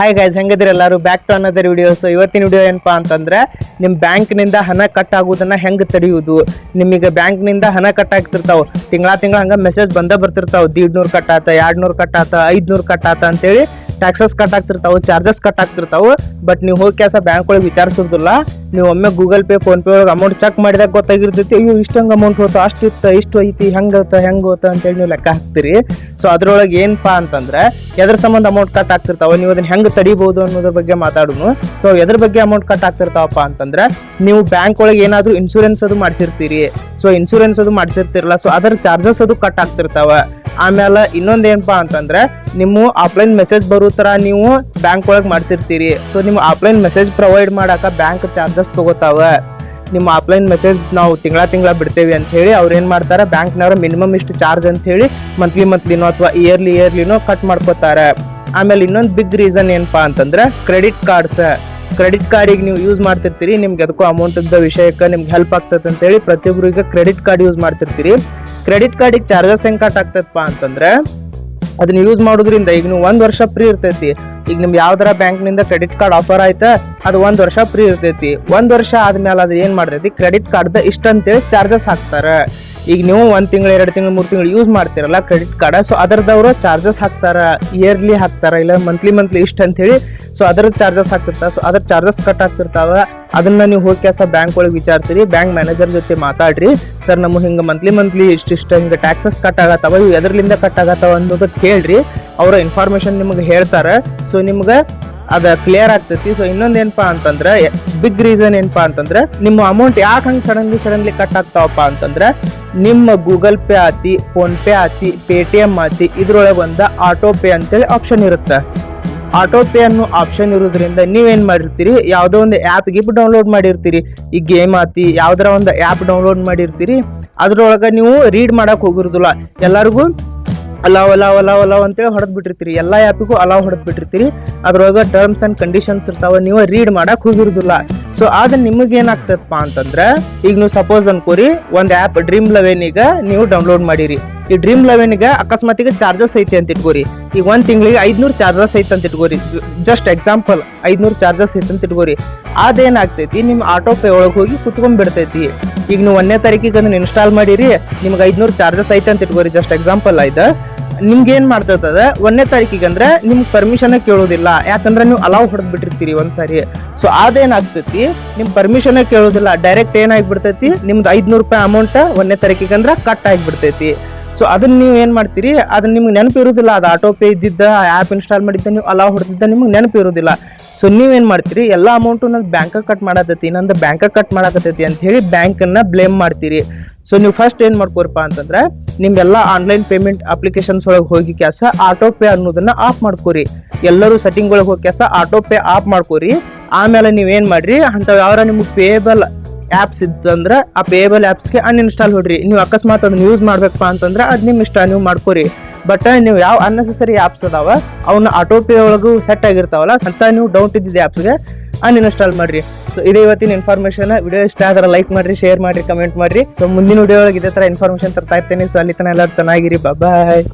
Hi guys, ಹೆಂಗಿದ್ರಿ ಎಲ್ಲರೂ? Back to another videos. ಇವತ್ತಿನ ವಿಡಿಯೋ ಏನಪ್ಪಾ ಅಂತಂದ್ರೆ ನಿಮ್ಮ ಬ್ಯಾಂಕ್ನಿಂದ ಹಣ ಕಟ್ ಆಗೋದನ್ನ ಹೆಂಗೆ ತಡೆಯುವುದು. ನಿಮಗೆ ಬ್ಯಾಂಕ್ನಿಂದ ಹಣ ಕಟ್ ಆಗ್ತಿರ್ತಾವೆ, ತಿಂಗಳ ಹಂಗೆ ಮೆಸೇಜ್ ಬರ್ತಿರ್ತಾವೆ. 150 ಕಟ್ ಆತ, 200 ಕಟ್ ಆತ, 500 ಕಟ್ ಆತ ಅಂತೇಳಿ ಟ್ಯಾಕ್ಸಸ್ ಕಟ್ ಆಗ್ತಿರ್ತಾವೆ, ಚಾರ್ಜಸ್ ಕಟ್ ಆಗ್ತಿರ್ತಾವೆ. ಬಟ್ ನೀವು ಹೋಗಿ ಕೆಲಸ ಬ್ಯಾಂಕ್ ಒಳಗೆ ವಿಚಾರಿಸೋದಿಲ್ಲ. ನೀವು ಒಮ್ಮೆ ಗೂಗಲ್ ಪೇ, ಫೋನ್ ಪೇ ಒಳಗೆ ಅಮೌಂಟ್ ಚೆಕ್ ಮಾಡಿದಾಗ ಗೊತ್ತಾಗಿರ್ತೈತಿ, ಅಯ್ಯೋ ಇಷ್ಟಂಗೆ ಅಮೌಂಟ್ ಹೋತ, ಇಷ್ಟು ಐತಿ, ಹೆಂಗೆ ಹೋತ ಅಂತೇಳಿ ನೀವು ಲೆಕ್ಕ ಹಾಕ್ತೀರಿ. ಸೊ ಅದ್ರೊಳಗೆ ಏನಪ್ಪಾ ಅಂತಂದ್ರೆ ಎದ್ರ ಸಂಬಂಧ ಅಮೌಂಟ್ ಕಟ್ ಆಗ್ತಿರ್ತಾವೆ, ನೀವು ಅದನ್ನ ಹೆಂಗೆ ತಡಿಬಹುದು ಅನ್ನೋದ್ರ ಬಗ್ಗೆ ಮಾತಾಡೋಣ. ಸೊ ಎದ್ರ ಬಗ್ಗೆ ಅಮೌಂಟ್ ಕಟ್ ಆಗ್ತಿರ್ತಾವಪ್ಪ ಅಂತಂದ್ರೆ, ನೀವು ಬ್ಯಾಂಕ್ ಒಳಗೆ ಏನಾದರೂ ಇನ್ಶೂರೆನ್ಸ್ ಅದು ಮಾಡಿಸಿರ್ತೀರಿ. ಸೊ ಇನ್ಶೂರೆನ್ಸ್ ಅದು ಮಾಡಿಸಿರ್ತಿರಲ್ಲ, ಸೊ ಅದರ ಚಾರ್ಜಸ್ ಅದು ಕಟ್ ಆಗ್ತಿರ್ತಾವ. ಆಮೇಲೆ ಇನ್ನೊಂದು ಏನಪ್ಪಾ ಅಂತಂದ್ರೆ, ನಿಮ್ಮ ಆಫ್ಲೈನ್ ಮೆಸೇಜ್ ಬರೋ ಥರ ನೀವು ಬ್ಯಾಂಕ್ ಒಳಗೆ ಮಾಡಿಸಿರ್ತೀರಿ. ಸೊ ನಿಮ್ಮ ಆಫ್ಲೈನ್ ಮೆಸೇಜ್ ಪ್ರೊವೈಡ್ ಮಾಡಾಕ ಬ್ಯಾಂಕ್ ಚಾರ್ಜಸ್ ತಗೋತಾವ. ನಿಮ್ಮ ಆಫ್ಲೈನ್ ಮೆಸೇಜ್ ನಾವು ತಿಂಗಳ ಬಿಡ್ತೇವೆ ಅಂತ ಹೇಳಿ ಅವ್ರು ಏನು ಮಾಡ್ತಾರೆ, ಬ್ಯಾಂಕ್ನವ್ರ ಮಿನಿಮಮ್ ಇಷ್ಟು ಚಾರ್ಜ್ ಅಂತ ಹೇಳಿ ಮಂತ್ಲಿನೋ ಅಥವಾ ಇಯರ್ಲಿನೋ ಕಟ್ ಮಾಡ್ಕೋತಾರೆ. ಆಮೇಲೆ ಇನ್ನೊಂದು ಬಿಗ್ ರೀಸನ್ ಏನಪ್ಪಾ ಅಂತಂದ್ರೆ ಕ್ರೆಡಿಟ್ ಕಾರ್ಡಿಗೆ ನೀವು ಯೂಸ್ ಮಾಡ್ತಿರ್ತೀರಿ. ನಿಮ್ಗೆ ಅದಕ್ಕೂ ಅಮೌಂಟ್ ವಿಷಯಕ್ಕೆ ನಿಮ್ಗೆ ಹೆಲ್ಪ್ ಆಗ್ತದೆ ಅಂತೇಳಿ ಪ್ರತಿಯೊಬ್ಬರು ಈಗ ಕ್ರೆಡಿಟ್ ಕಾರ್ಡ್ ಯೂಸ್ ಮಾಡ್ತಿರ್ತೀರಿ. ಕ್ರೆಡಿಟ್ ಕಾರ್ಡಿಗೆ ಚಾರ್ಜಸ್ ಹೆಂಗೆ ಕಟ್ ಆಗ್ತದಪ್ಪ ಅಂತಂದ್ರೆ, ಅದನ್ನ ಯೂಸ್ ಮಾಡೋದ್ರಿಂದ ಈಗ ನೀವು 1 ವರ್ಷ ಫ್ರೀ ಇರ್ತೈತಿ. ಈಗ ನಿಮ್ಗೆ ಯಾವ್ದಾರ ಬ್ಯಾಂಕ್ನಿಂದ ಕ್ರೆಡಿಟ್ ಕಾರ್ಡ್ ಆಫರ್ ಆಯ್ತಾ, ಅದು 1 ವರ್ಷ ಫ್ರೀ ಇರ್ತೈತಿ. 1 ವರ್ಷ ಆದ್ಮೇಲೆ ಅದು ಏನ್ ಮಾಡ್ತೈತಿ, ಕ್ರೆಡಿಟ್ ಕಾರ್ಡ್ ಇಷ್ಟ ಅಂತೇಳಿ ಚಾರ್ಜಸ್ ಹಾಕ್ತಾರೆ. ಈಗ ನೀವು 1 ತಿಂಗಳು 2 ತಿಂಗಳು 3 ತಿಂಗಳು ಯೂಸ್ ಮಾಡ್ತಿರಲ್ಲ ಕ್ರೆಡಿಟ್ ಕಾರ್ಡ್, ಸೊ ಅದರದವರು ಚಾರ್ಜಸ್ ಹಾಕ್ತಾರ, ಇಯರ್ಲಿ ಹಾಕ್ತಾರ, ಇಲ್ಲ ಮಂತ್ಲಿ ಇಷ್ಟ ಅಂತ ಹೇಳಿ. ಸೊ ಅದರ ಚಾರ್ಜಸ್ ಹಾಕ್ತಿರ್ತಾವ. ಸೊ ಅದ್ರ ಚಾರ್ಜಸ್ ಕಟ್ ಆಗ್ತಿರ್ತಾವ. ಅದನ್ನ ನೀವು ಹೋಗಿ ಕೆಲಸ ಬ್ಯಾಂಕ್ ಒಳಗೆ ವಿಚಾರಿಸಿರಿ, ಬ್ಯಾಂಕ್ ಮ್ಯಾನೇಜರ್ ಜೊತೆ ಮಾತಾಡ್ರಿ. ಸರ್ ನಮಗೆ ಹಿಂಗೆ ಮಂತ್ಲಿ ಇಷ್ಟು ಹಿಂಗೆ ಟ್ಯಾಕ್ಸಸ್ ಕಟ್ ಆಗತ್ತವ, ಇವು ಎದ್ರಲಿಂದ ಕಟ್ ಆಗತ್ತವ ಅನ್ನೋದು ಕೇಳ್ರಿ. ಅವರ ಇನ್ಫಾರ್ಮೇಶನ್ ನಿಮಗೆ ಹೇಳ್ತಾರೆ. ಸೊ ನಿಮ್ಗೆ ಅದ ಕ್ಲಿಯರ್ ಆಗ್ತೈತಿ. ಸೊ ಇನ್ನೊಂದು ಏನಪ್ಪಾ ಅಂತಂದ್ರೆ, ಬಿಗ್ ರೀಸನ್ ಏನಪ್ಪಾ ಅಂತಂದ್ರೆ, ನಿಮ್ಮ ಅಮೌಂಟ್ ಯಾಕೆ ಹಂಗೆ ಸಡನ್ಲಿ ಕಟ್ ಆಗ್ತಾವಪ್ಪ ಅಂತಂದ್ರೆ, ನಿಮ್ಮ ಗೂಗಲ್ ಪೇ ಆತಿ, ಫೋನ್ ಪೇ ಆತಿ, ಪೇಟಿಎಂ ಆತಿ, ಇದ್ರೊಳಗೆ ಒಂದು ಆಟೋ ಪೇ ಅಂತೇಳಿ ಆಪ್ಷನ್ ಇರುತ್ತೆ. ಆಟೋ ಪೇ ಅನ್ನೋ ಆಪ್ಷನ್ ಇರೋದ್ರಿಂದ ನೀವೇನ್ ಮಾಡಿರ್ತೀರಿ, ಯಾವುದೋ ಒಂದು ಆ್ಯಪ್ ಡೌನ್ಲೋಡ್ ಮಾಡಿರ್ತೀರಿ. ಈ ಗೇಮ್ ಆತಿ, ಯಾವ್ದಾರ ಒಂದು ಆ್ಯಪ್ ಡೌನ್ಲೋಡ್ ಮಾಡಿರ್ತೀರಿ. ಅದ್ರೊಳಗೆ ನೀವು ರೀಡ್ ಮಾಡಕ್ ಹೋಗಿರೋದಿಲ್ಲ, ಎಲ್ಲರಿಗೂ ಅಲಾವ್ ಅಂತೇಳಿ ಹೊಡೆದ್ ಬಿಟ್ಟಿರ್ತೀರಿ. ಎಲ್ಲ ಆ್ಯಪಿಗೂ ಅಲಾವ್ ಹೊಡೆದ್ ಬಿಟ್ಟಿರ್ತೀರಿ. ಅದ್ರೊಳಗೆ ಟರ್ಮ್ಸ್ ಅಂಡ್ ಕಂಡೀಷನ್ಸ್ ಇರ್ತಾವ, ನೀವು ರೀಡ್ ಮಾಡಕ್ ಹೋಗಿರೋದಿಲ್ಲ. ಸೊ ಅದ ನಿಮಗೆ ಏನಾಗ್ತದಪ್ಪ ಅಂತಂದ್ರೆ, ಈಗ ನೀವು ಸಪೋಸ್ ಅನ್ಕೋರಿ, ಒಂದು ಆ್ಯಪ್ Dream11 ಈಗ ನೀವು ಡೌನ್ಲೋಡ್ ಮಾಡಿರಿ. ಈ Dream11 ಅಕಸ್ಮಾತಿಗೆ ಚಾರ್ಜಸ್ ಐತಿ ಅಂತ ಇಟ್ಕೋರಿ. ಈಗ 1 ತಿಂಗಳಿಗೆ 500 ಚಾರ್ಜಸ್ ಐತೆ ಅಂತ ಇಟ್ಕೋರಿ. ಜಸ್ಟ್ ಎಕ್ಸಾಂಪಲ್ 500 ಚಾರ್ಜಸ್ ಐತೆ ಅಂತ ಇಟ್ಕೋರಿ. ಅದೇನಾಗ್ತೈತಿ, ನಿಮ್ಮ ಆಟೋ ಪೇ ಒಳಗೆ ಹೋಗಿ ಕುತ್ಕೊಂಡ್ ಬಿಡ್ತೈತಿ. ಈಗ ನೀವು 1ನೇ ತಾರೀಕಿಗೆ ಅದನ್ನ ಇನ್ಸ್ಟಾಲ್ ಮಾಡಿರಿ, ನಿಮ್ಗೆ 500 ಚಾರ್ಜಸ್ ಐತೆ ಅಂತ ಇಟ್ಕೋರಿ. ಜಸ್ಟ್ ಎಕ್ಸಾಂಪಲ್ ಆಯ್ತು. ನಿಮ್ಗೆ ಏನ್ ಮಾಡ್ತದ, 1ನೇ ತಾರೀಕಿಗೆ ಅಂದ್ರೆ ನಿಮ್ಗೆ ಪರ್ಮಿಷನ್ ಕೇಳೋದಿಲ್ಲ, ಯಾಕಂದ್ರೆ ನೀವು ಅಲಾವ್ ಹೊಡೆದ್ ಬಿಟ್ಟಿರ್ತೀರಿ ಒಂದ್ಸಾರಿ. ಸೊ ಅದೇನಾಗ್ತೈತಿ, ನಿಮ್ ಪರ್ಮಿಷನ್ ಕೇಳೋದಿಲ್ಲ, ಡೈರೆಕ್ಟ್ ಏನಾಗ್ಬಿಡ್ತೈತಿ, ನಿಮ್ದು 500 ರೂಪಾಯಿ ಅಮೌಂಟ್ 1ನೇ ತಾರೀಕಿಗೆ ಅಂದ್ರೆ ಕಟ್ ಆಗಿಬಿಡ್ತೈತಿ. ಸೊ ಅದನ್ನ ನೀವು ಏನ್ ಮಾಡ್ತೀರಿ, ಅದನ್ನ ನಿಮ್ಗೆ ನೆನಪು ಇರೋದಿಲ್ಲ. ಅದು ಆಟೋ ಪೇ ಇದ್ದಿದ್ದ, ಆ್ಯಪ್ ಇನ್ಸ್ಟಾಲ್ ಮಾಡಿದ್ದ, ನೀವು ಅಲಾವ್ ಹೊಡೆದಿದ್ದ ನಿಮ್ಗೆ ನೆನಪು ಇರೋದಿಲ್ಲ. ಸೊ ನೀವೇನ್ ಮಾಡ್ತೀರಿ, ಎಲ್ಲ ಅಮೌಂಟು ನಂದು ಬ್ಯಾಂಕಾಗ ಕಟ್ ಮಾಡತೈತಿ, ನಂದು ಬ್ಯಾಂಕಾಗ ಕಟ್ ಮಾಡಕತ್ತೈತಿ ಅಂತ ಹೇಳಿ ಬ್ಯಾಂಕನ್ನ ಬ್ಲೇಮ್ ಮಾಡ್ತೀರಿ. ಸೊ ನೀವು ಫಸ್ಟ್ ಏನ್ ಮಾಡ್ಕೋರಪ್ಪ ಅಂತಂದ್ರೆ, ನಿಮ್ಗೆಲ್ಲ ಆನ್ಲೈನ್ ಪೇಮೆಂಟ್ ಅಪ್ಲಿಕೇಶನ್ಸ್ ಒಳಗೆ ಹೋಗಿ ಕೆಲಸ ಆಟೋ ಪೇ ಅನ್ನೋದನ್ನ ಆಫ್ ಮಾಡ್ಕೋರಿ. ಎಲ್ಲರೂ ಸೆಟ್ಟಿಂಗ್ ಒಳಗೆ ಹೋಗಿ ಕೆಲಸ ಆಟೋ ಪೇ ಆಫ್ ಮಾಡ್ಕೋರಿ. ಆಮೇಲೆ ನೀವೇನ್ ಮಾಡ್ರಿ, ಅಂಥವು ಯಾವ್ದಾರ ನಿಮ್ಗೆ ಪೇಯಬಲ್ ಆ್ಯಪ್ಸ್ ಇತ್ತಂದ್ರೆ ಆ ಪೇಯಬಲ್ ಆ್ಯಪ್ಸ್ಗೆ ಅನ್ಇನ್ಸ್ಟಾಲ್ ಹೊಡ್ರಿ. ನೀವು ಅಕಸ್ಮಾತ್ ಅದನ್ನ ಯೂಸ್ ಮಾಡ್ಬೇಕಪ್ಪ ಅಂತಂದ್ರೆ ಅದು ನಿಮ್ಮ ಇಷ್ಟ, ನೀವು ಮಾಡ್ಕೋರಿ. ಬಟ್ ನೀವು ಯಾವ ಅನ್ನೆಸೆಸರಿ ಆ್ಯಪ್ಸ್ ಅದಾವ ಅವನ್ನ ಆಟೋ ಪೇ ಒಳಗೂ ಸೆಟ್ ಆಗಿರ್ತಾವಲ್ಲ, ಅಂತ ನೀವು ಡೌಟ್ ಇದ್ದಿದ್ದ ಆ್ಯಪ್ಸ್ಗೆ ಅನ್ಇನ್ಸ್ಟಾಲ್ ಮಾಡ್ರಿ. ಸೊ ಇದೇ ಇವತ್ತಿನ ಇನ್ಫಾರ್ಮೇಷನ್. ವಿಡಿಯೋ ಇಷ್ಟ ಆದ್ರೆ ಲೈಕ್ ಮಾಡ್ರಿ, ಶೇರ್ ಮಾಡ್ರಿ, ಕಮೆಂಟ್ ಮಾಡ್ರಿ. ಸೊ ಮುಂದಿನ ವಿಡಿಯೋ ಒಳಗೆ ಇದೇ ಥರ ಇನ್ಫಾರ್ಮೇಷನ್ ತರ್ತಾ ಇರ್ತೇನೆ. ಸೊ ಅಲ್ಲಿ ತನಕ ಎಲ್ಲರೂ ಚೆನ್ನಾಗಿರಿ. ಬಾಯ್.